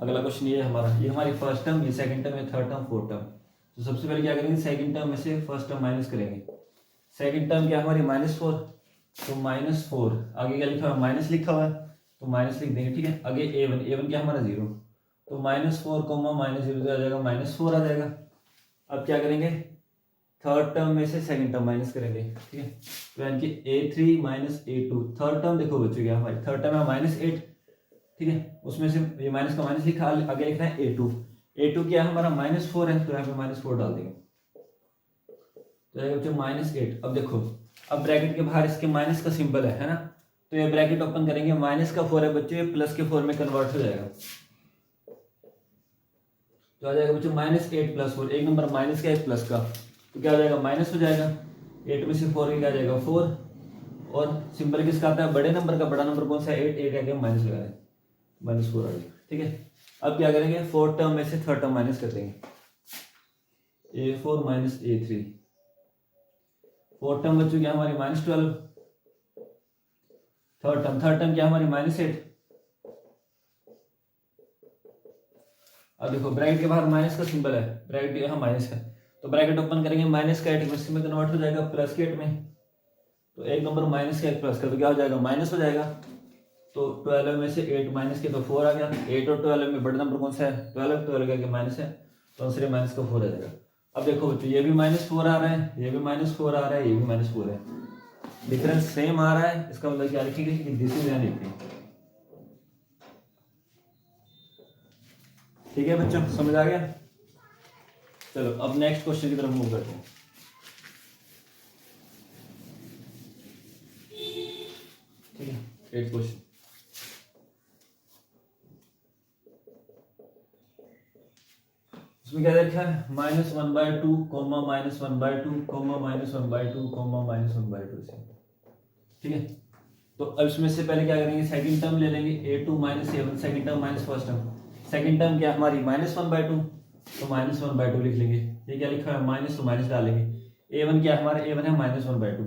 अगला क्वेश्चन ये है हमारा, ये हमारी फर्स्ट टर्म, ये सेकंड टर्म, ये थर्ड टर्म, फोर्थ टर्म। तो सबसे पहले क्या करेंगे, सेकंड टर्म में से फर्स्ट टर्म माइनस करेंगे। सेकंड टर्म क्या हमारी -4, तो -4 आगे क्या लिखा हुआ है, माइनस लिखा हुआ है, तो माइनस लिख देंगे। ठीक है, आगे A1 क्या हमारा 0, तो -4, -0 आ जाएगा, -4 आ जाएगा। अब क्या करेंगे, थर्ड टर्म में से सेकंड टर्म माइनस करेंगे। ठीक है, तो यानी कि A3 minus A2। Third term देखो बच्चों क्या हमारी, थर्ड टर्म है -8। ठीक है, उसमें से ये माइनस का माइनस लिखा, आगे लिखना है A2 क्या है हमारा -4 है, तो यहाँ पे -4 डाल देंगे, तो आएगा बच्चों -8। अब देखो, अब ब्रैकेट के बाहर इसके माइनस का सिंबल है ना, तो ये ब्रैकेट ओपन करेंगे, -4 है बच्चों, ये +4 में कन्वर्ट हो जाएगा, तो आ जाएगा बच्चों -8 + 4, एक नंबर माइनस का, एक प्लस का, तो क्या हो जाएगा, माइनस हो जाएगा। 8 में से 4 क्या आ जाएगा 4, और सिंबल किसका आता है, बड़े नंबर का, बड़ा नंबर कौन सा है 8 आगे माइनस लगा है, -4 आ गया। ठीक है, अब क्या करेंगे, फोर्थ टर्म में से थर्ड टर्म माइनस कर देंगे, A4 minus A3। Fourth term बच्चों क्या हमारी -12, थर्ड टर्म क्या हमारी -8। अब देखो ब्रैकेट के बाहर माइनस का सिंबल है, ब्रैकेट यहाँ माइनस है, तो ब्रैकेट ओपन करेंगे, माइनस का 8 में कन्वर्ट हो जाएगा प्लस के 8 में, तो एक नंबर माइनस का एक प्लस का, तो क्या हो जाएगा, माइनस हो जाएगा। तो 12 में से 8 माइनस के तो 4 आ गया, 8 और 12 में बड़ा नंबर कौन सा है 12 का माइनस है, तो आंसर माइनस का 4 आ जाएगा। अब देखो बच्चों ये भी -4 आ रहा है, ये भी -4 आ रहा है, ये भी -4 है, डिफरेंस सेम आ रहा है, इसका मतलब क्या लिखेंगे कि दिस इज एन AP। ठीक है बच्चों, समझ आ गया। चलो अब नेक्स्ट क्वेश्चन की तरफ मूव करते हैं। ठीक है, 8th क्वेश्चन। इसमें क्या देखा है, -1/2 कोमा -1/2 कोमा -1/2 कोमा -1/2 से। ठीक है, तो अब इसमें से पहले क्या करेंगे, सेकंड टर्म ले लेंगे a2 - a1, second term minus first term. Second term क्या हमारी -1/2, तो -1/2 लिख लेंगे। ये क्या लिखा है, माइनस, तो माइनस डालेंगे। a1 क्या है हमारा, a1 है -1/2।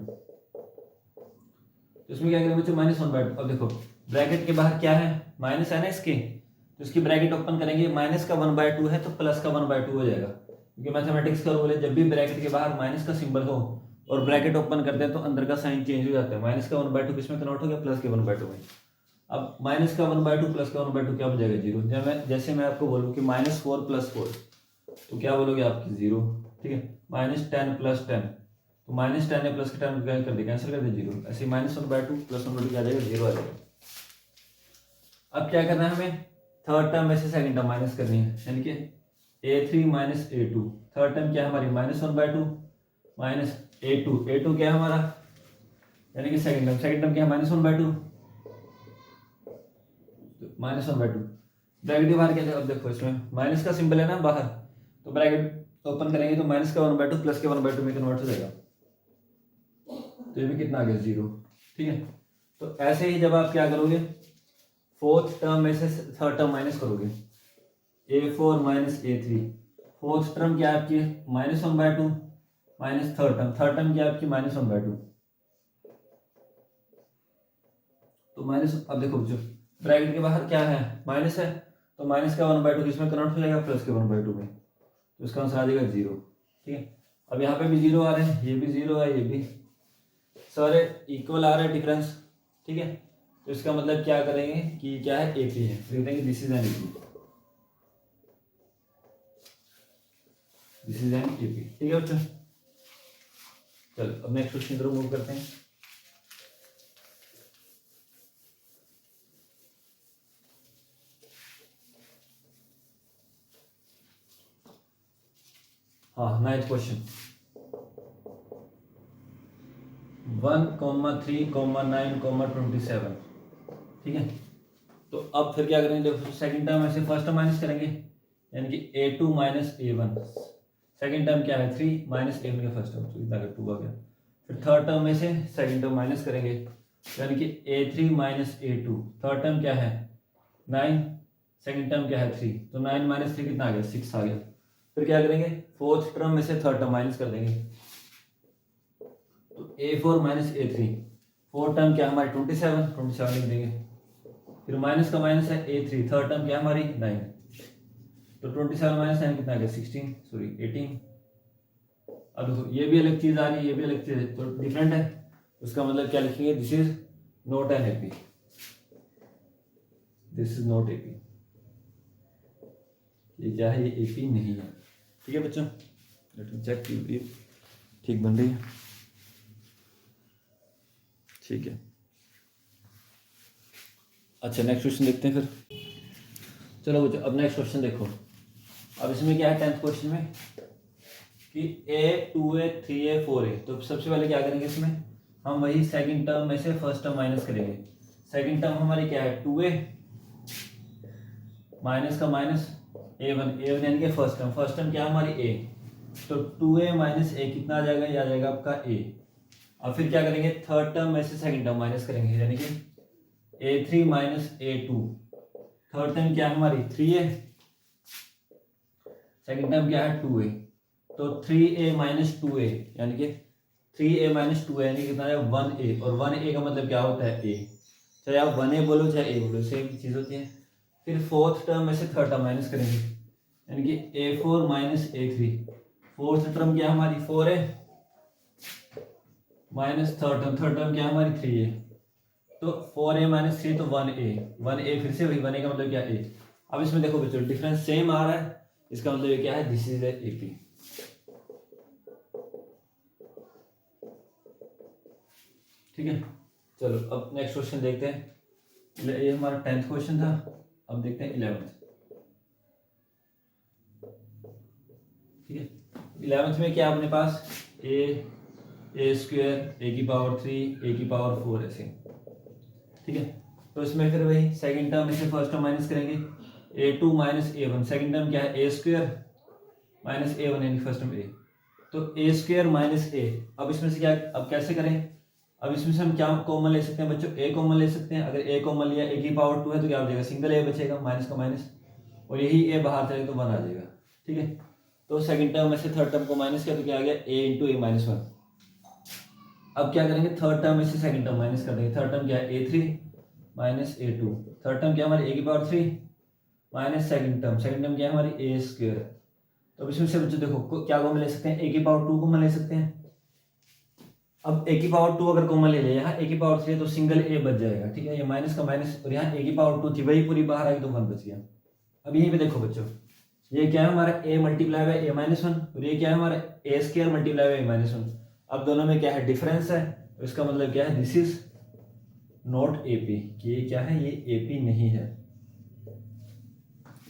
तो इसमें क्या करेंगे बच्चों, -1/2। अब देखो ब्रैकेट के बाहर क्या है, माइनस है ना इसके, तो इसकी ब्रैकेट ओपन करेंगे, माइनस का 1/2 है तो प्लस का 1/2 हो जाएगा, क्योंकि मैथमेटिक्स का रूल है जब भी ब्रैकेट के बाहर माइनस का सिंबल हो और ब्रैकेट ओपन करते हैं तो अंदर का साइन चेंज हो जाता है। माइनस का 1/2 किसमें कन्वर्ट हो गया, प्लस के 1/2 में। अब माइनस का 1/2 प्लस का 1/2 क्या हो जाएगा, 0। जैसे मैं आपको बोलूँ कि -4 + 4, तो क्या बोलोगे, आपकी 0। ठीक है, -10 + 10, तो -10 है प्लस के 10 कर दे, कैंसिल कर दे, 0। ऐसे -1/2 + 1/2 क्या आ जाएगा, 0 आ जाएगा। अब क्या करना है हमें, थर्ड टर्म में से सेकंड टर्म माइनस करनी है, यानी कि a3 - a2। थर्ड टर्म क्या है हमारी, -1/2 -a2, a2 क्या है हमारा, यानी कि सेकंड टर्म क्या है, -1/2, -1/2। ब्रैकेट के बाहर क्या है, अब देखो इसमें माइनस का सिंबल है ना बाहर, तो ब्रैकेट ओपन करेंगे तो माइनस का 1/2 प्लस के 1/2 में कन्वर्ट हो जाएगा, तो ये भी कितना आ गया, 0। ठीक है, तो ऐसे ही जब आप क्या करोगे, फोर्थ टर्म में से थर्ड टर्म माइनस करोगे, a4 - a3। फोर्थ टर्म क्या है आपकी, -1/2 माइनस थर्ड टर्म क्या है आपकी, -1/2। तो माइनस, अब देखो जो ब्रैकेट के बाहर क्या है, माइनस है, तो माइनस का 1/2 किसमें कन्वर्ट हो जाएगा, प्लस के 1/2 में, तो इसका आंसर आ जाएगा 0। ठीक है, अब यहाँ पे भी 0 आ रहे हैं, ये भी 0 है, ये भी सारे इक्वल आ रहे हैं, डिफरेंस। ठीक है, तो इसका मतलब क्या करेंगे कि क्या है, AP है, लिख देंगे this is an AP, this is an AP। ठीक है बच्चों, चलो अब नेक्स्ट क्वेश्चन की तरफ मूव करते हैं। हाँ, 9th क्वेश्चन, 1, 3, 9, 27। ठीक है, तो अब फिर क्या करेंगे, देखो सेकंड टर्म में से फर्स्ट टर्म माइनस करेंगे, यानी कि a2 - a1। सेकंड टर्म क्या है, 3 - a1 का फर्स्ट टर्म, तो इतना का 2 आ गया। फिर थर्ड टर्म में से सेकंड टर्म माइनस करेंगे, यानी कि a3 - a2। थर्ड टर्म क्या है, 9, सेकंड टर्म क्या है, 3, तो 9 - 3 कितना आ गया, 6 आ गया। फिर क्या करेंगे, फोर्थ टर्म में से थर्ड टर्म माइनस कर देंगे, तो a4 - a3। फोर्थ टर्म क्या हमारी, 27 लिख देंगे। फिर माइनस का माइनस है a3, थर्ड टर्म क्या हमारी, 9, तो 27 - 9 कितना आ गया, 18। अब देखो ये भी अलग चीज आ रही है, ये भी अलग चीज है, तो डिफरेंट है, उसका मतलब क्या लिखेंगे, this is not an AP, this is not AP। ये क्या है, ये AP नहीं है। ठीक है बच्चों, लेट मी चेक कि ठीक बन रही है। ठीक है, अच्छा नेक्स्ट क्वेश्चन देखते हैं फिर। चलो बच्चों अब नेक्स्ट क्वेश्चन देखो। अब इसमें क्या है 10th क्वेश्चन में कि a 2a 3a 4a, तो सबसे पहले क्या करेंगे, इसमें हम वही सेकंड टर्म में से फर्स्ट टर्म माइनस करेंगे। सेकंड टर्म हमारी क्या है, 2a माइनस का माइनस a1 यानी कि फर्स्ट टर्म क्या है हमारी a, तो 2a - a कितना आ जाएगा, ये आ जाएगा आपका a। अब फिर क्या करेंगे, थर्ड टर्म में से सेकंड टर्म माइनस करेंगे, यानी कि a3 - a2। थर्ड टर्म क्या है हमारी, 3a, सेकंड टर्म क्या है, 2a, तो 3a - 2a, यानी कि 3a - 2a यानी कितना है, 1a, और 1a का मतलब क्या होता है, a। चाहे आप 1a बोलो चाहे a बोलो, सेम चीज होती है। फिर फोर्थ टर्म में से थर्ड टर्म माइनस करेंगे, यानी कि a4 - a3। फोर्थ टर्म क्या हमारी, 4a माइनस थर्ड टर्म क्या है हमारी, 3a, तो 4a - 3 तो 1a फिर से वही 1a का मतलब क्या, a। अब इसमें देखो बच्चों डिफरेंस सेम आ रहा है, इसका मतलब ये क्या है, दिस इज AP। ठीक है, चलो अब नेक्स्ट क्वेश्चन देखते हैं। ये हमारा 10th क्वेश्चन था, अब देखते हैं 11th। ठीक है। 11th में क्या अपने पास ए स्क्वायर ए की पावर 3 ए की पावर 4 ऐसे, ठीक है। तो इसमें फिर वही सेकंड टर्म में से फर्स्ट टर्म माइनस करेंगे, a2 minus a1, second term क्या है ए स्क्वायर माइनस a1 यानी फर्स्ट टर्म a, तो ए स्क्वायर माइनस a। अब इसमें से क्या, अब कैसे करें, अब इसमें से हम क्या कॉमन ले सकते हैं बच्चों, a कॉमन ले सकते हैं। अगर a कॉमन लिया a की पावर 2 है तो क्या बचेगा, सिंगल a बचेगा, माइनस का माइनस, और यही a बाहर चलेगा तो 1 आ जाएगा, ठीक है। तो सेकंड टर्म में से थर्ड टर्म को माइनस किया तो क्या आ गया a इंटू ए माइनस 1। अब क्या करेंगे, थर्ड टर्म में से सेकंड टर्म माइनस कर देंगे, थर्ड टर्म क्या है a3 minus a2, third term क्या हमारी a की पावर 3 माइनस सेकंड टर्म क्या है हमारी a स्क्वायर। तो अब इसमें से बच्चों देखो क्या कॉमन ले सकते हैं, a की पावर 2 कॉमन ले सकते हैं। अब a की पावर 2 अगर कॉमन ले लिया, यहाँ a की पावर 3 है तो सिंगल a बच जाएगा, ठीक है, ये माइनस का माइनस, और यहाँ a की पावर 2 थी वही पूरी बाहर आई तो 1 बच गया। अब यहीं पे देखो बच्चों, ये क्या है हमारा a multiply by a minus 1, और ये क्या है हमारा a square multiply by a minus 1। अब दोनों में क्या है डिफरेंस है, तो इसका मतलब क्या है दिस इज नॉट AP, कि ये क्या है, ये AP नहीं है,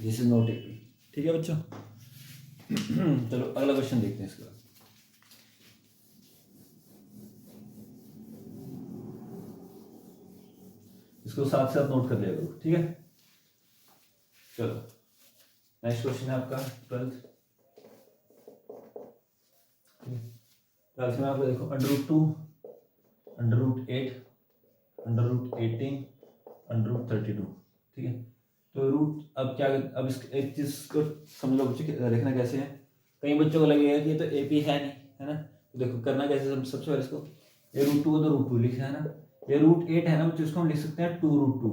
दिस इज नॉट AP, ठीक है बच्चों। चलो अगला क्वेश्चन देखते हैं इसका। इसको साथ साथ नोट कर लिया करो, ठीक है। चलो नेक्स्ट क्वेश्चन है आपका 12th में आपको देखो √2 √8 √18 √32, ठीक है। तो रूट अब क्या, अब इस एक चीज को समझ लो बच्चों, देखना कैसे है, कई बच्चों को लगेगा कि ये तो AP है नहीं, है ना। तो देखो करना कैसे, सबसे पहले इसको ये √2 को तो √2 लिखा है ना, ये √8 है ना बच्चों, इसको हम लिख सकते हैं 2√2,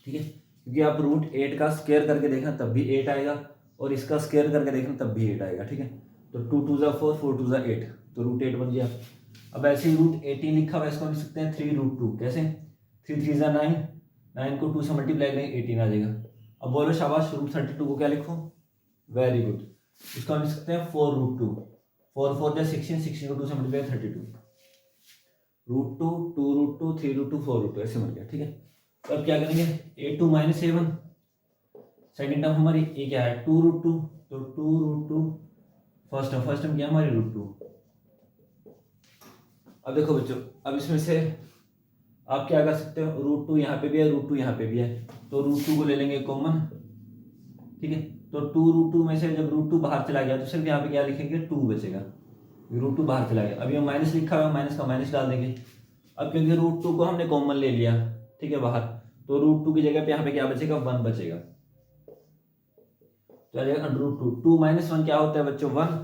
ठीक है, क्योंकि आप √8 का स्क्वायर करके देखना तब भी 8 आएगा, और इसका स्क्वायर करके देखना तब भी 8 आएगा, ठीक है। तो 2 2 ज़ा 4 4 2 ज़ा 8, तो √8 बन गया। अब ऐसे ही √18 लिखा हुआ है, इसको लिख सकते हैं 3√2, कैसे 3 3 ज़ा 9, 9 को 2 से मल्टीप्लाई करेंगे 18 आ जाएगा। अब बोलो शाबाश, √32 को क्या लिखूं, वेरी गुड, इसको हम लिख सकते हैं 4√2, 4 4 ज़ा 16, 16 को 2 से मल्टीप्लाई 32, √2 2√2 3√2 4√2 ऐसे बन गया, ठीक है। तो अब क्या करेंगे, a2 minus a1, second term हमारी ये क्या है 2√2, तो 2√2, फर्स्ट टर्म क्या हमारी √2। अब देखो बच्चों, अब इसमें से आप क्या कर सकते हो, √2 यहाँ पे भी है, √2 यहाँ पे भी है, तो √2 को ले लेंगे कॉमन, ठीक है। तो 2√2 में से जब √2 बाहर चला गया तो सिर्फ यहाँ पे क्या लिखेंगे 2 बचेगा, √2 बाहर चला गया। अब ये माइनस लिखा हुआ है, माइनस का माइनस डाल देंगे। अब क्योंकि √2 को हमने कॉमन ले लिया, ठीक है, बाहर, तो √2 की जगह पे यहाँ पे क्या बचेगा 1 बचेगा, तो आ जाएगा √2, 2 माइनस 1 क्या होता है बच्चों 1,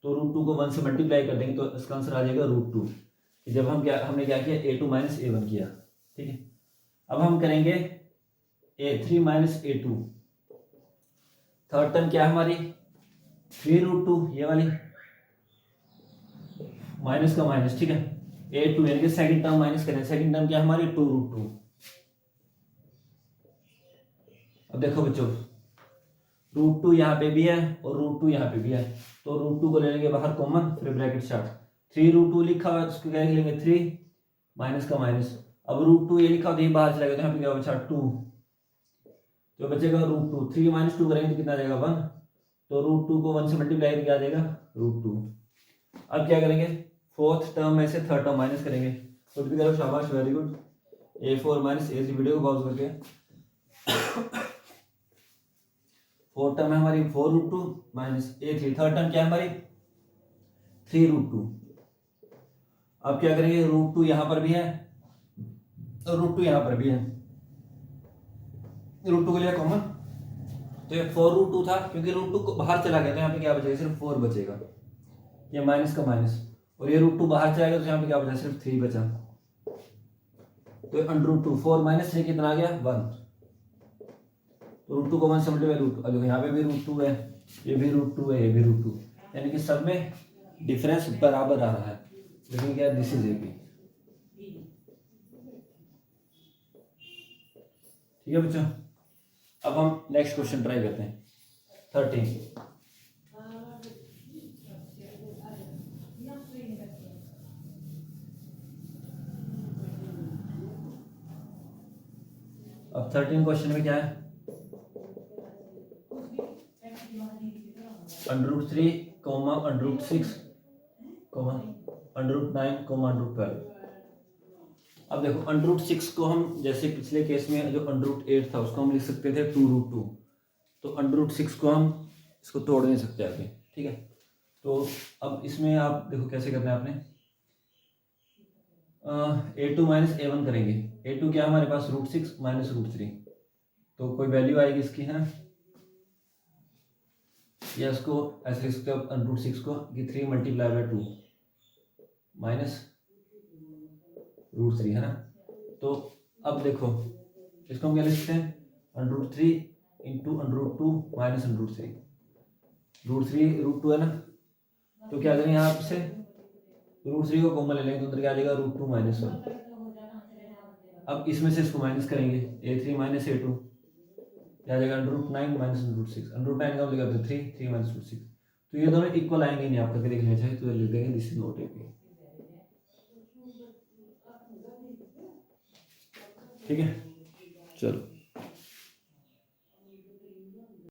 तो √2 को 1 से मल्टीप्लाई कर देंगे तो इसका आंसर आ जाएगा √2। जब हमने क्या किया a2 माइनस a1 किया, ठीक है। अब हम करेंगे a3 minus a2, third term क्या है हमारी 3√2, ये वाली माइनस का माइनस, ठीक है, a2 यानी कि सेकंड टर्म माइनस करें, सेकंड टर्म क्या है हमारी 2√2। अब देखो बच्चों, √2 यहाँ पे भी है और √2 यहाँ पे भी है, तो √2 को ले लेंगे बाहर कॉमन, फिर ब्रैकेट स्टार्ट, 3√2 लिखा हुआ है उसको क्या लिखेंगे 3 माइनस का माइनस। अब √2 ये लिखा हुआ तो ये बाहर चला गया, तो यहाँ पे क्या बचा 2, तो बचेगा √2, 3 माइनस 2 करेंगे तो कितना आ जाएगा 1, तो √2 को 1 से मल्टीप्लाई करके आ जाएगा √2। अब क्या करेंगे, फोर्थ टर्म में से थर्ड टर्म माइनस करेंगे, तो भी करो शाबाश, very good, a4 minus a3, video को पॉज करके। फोर्थ टर्म है हमारी 4√2 माइनस a3, थर्ड टर्म क्या है हमारी 3√2। अब क्या करेंगे, √2 यहां पर भी है और √2 यहां पर भी है, √2 को लिया कॉमन, तो ये 4√2 था, क्योंकि √2 को बाहर चला गया तो यहाँ पे क्या बचेगा सिर्फ 4 बचेगा, ये माइनस का माइनस, और ये √2 बाहर चला गया तो यहाँ पे क्या बचा सिर्फ 3 बचा, तो √2 4 माइनस 3 कितना आ गया 1, तो √2 को 1 से मल्टीप्लाई √2, अब देखो यहाँ पे भी √2 है, ये भी √2 है, ये भी √2, यानी कि सब में डिफरेंस बराबर आ रहा है, लेकिन क्या दिस इज AP, ठीक है बच्चों। अब हम नेक्स्ट क्वेश्चन ट्राई करते हैं 13। अब 13 क्वेश्चन में क्या है, √3 कोमा √6 कोमा √9 कोमा √12। अब देखो √6 को हम जैसे पिछले केस में जो √8 था उसको हम लिख सकते थे 2√2, तो √6 को हम इसको तोड़ नहीं सकते आगे, ठीक है। तो अब इसमें आप देखो कैसे करना है आपने, a2 माइनस a1 करेंगे। a2 क्या है हमारे पास √6 माइनस √3, तो कोई वैल्यू आएगी इसकी, है ना, या इसको ऐसे लिख सकते हो √6 को कि 3 × 2 माइनस √3, है ना। तो अब देखो इसको हम क्या लिख सकते हैं, √3 × √2 माइनस √3, √3 √2 है ना, तो क्या करेंगे यहाँ से √3 को कॉमन ले लेंगे तो अंदर क्या आ जाएगा √2 माइनस 1। अब इसमें से इसको माइनस करेंगे, a3 माइनस a2 क्या आ जाएगा √9 माइनस √6, √9 का मतलब करते 3 माइनस √6, तो ये दोनों इक्वल आएंगे नहीं, आप करके देख लेना चाहिए, तो लिख देंगे दिस इज नॉट इक्वल, ठीक है। चलो